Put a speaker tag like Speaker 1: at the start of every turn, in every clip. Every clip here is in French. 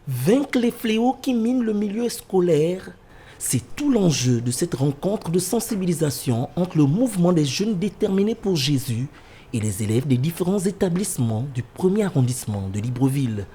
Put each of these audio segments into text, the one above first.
Speaker 1: Vaincre les fléaux qui minent le milieu scolaire, c'est tout l'enjeu de cette rencontre de sensibilisation entre le mouvement des jeunes déterminés pour Jésus et les élèves des différents établissements du 1er arrondissement de Libreville.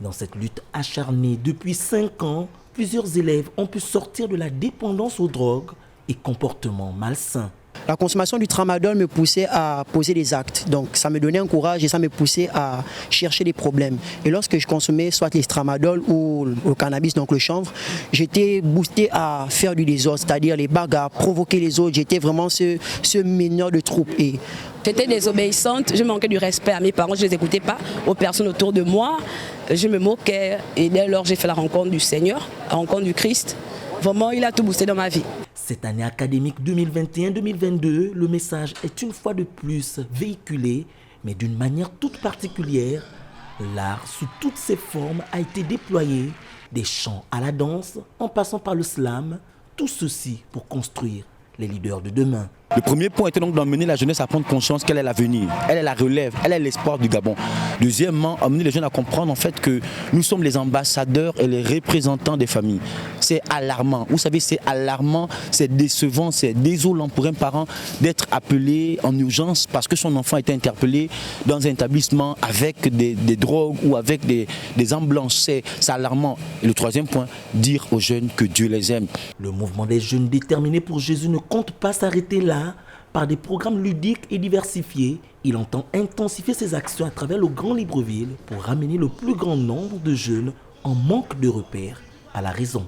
Speaker 1: Dans cette lutte acharnée depuis 5 ans, plusieurs élèves ont pu sortir de la dépendance aux drogues et comportements malsains.
Speaker 2: La consommation du tramadol me poussait à poser des actes. Donc ça me donnait un courage et ça me poussait à chercher des problèmes. Et lorsque je consommais soit les tramadol ou le cannabis, donc le chanvre, j'étais boosté à faire du désordre, c'est-à-dire les bagarres, provoquer les autres. J'étais vraiment ce meneur de troupe.
Speaker 3: J'étais désobéissante, je manquais du respect à mes parents, je ne les écoutais pas, aux personnes autour de moi. Je me moquais et dès lors j'ai fait la rencontre du Seigneur, la rencontre du Christ. Vraiment, il a tout boosté dans ma vie.
Speaker 1: Cette année académique 2021-2022, le message est une fois de plus véhiculé, mais d'une manière toute particulière. L'art sous toutes ses formes a été déployé, des chants à la danse, en passant par le slam, tout ceci pour construire les leaders de demain.
Speaker 4: Le premier point était donc d'emmener la jeunesse à prendre conscience qu'elle est l'avenir, elle est la relève, elle est l'espoir du Gabon. Deuxièmement, emmener les jeunes à comprendre en fait que nous sommes les ambassadeurs et les représentants des familles. C'est alarmant, vous savez, c'est alarmant, c'est décevant, c'est désolant pour un parent d'être appelé en urgence parce que son enfant était interpellé dans un établissement avec des drogues ou avec des armes blanches. C'est alarmant. Et le troisième point, dire aux jeunes que Dieu les aime.
Speaker 1: Le mouvement des jeunes déterminés pour Jésus ne compte pas s'arrêter là. Par des programmes ludiques et diversifiés, il entend intensifier ses actions à travers le Grand Libreville pour ramener le plus grand nombre de jeunes en manque de repères à la raison.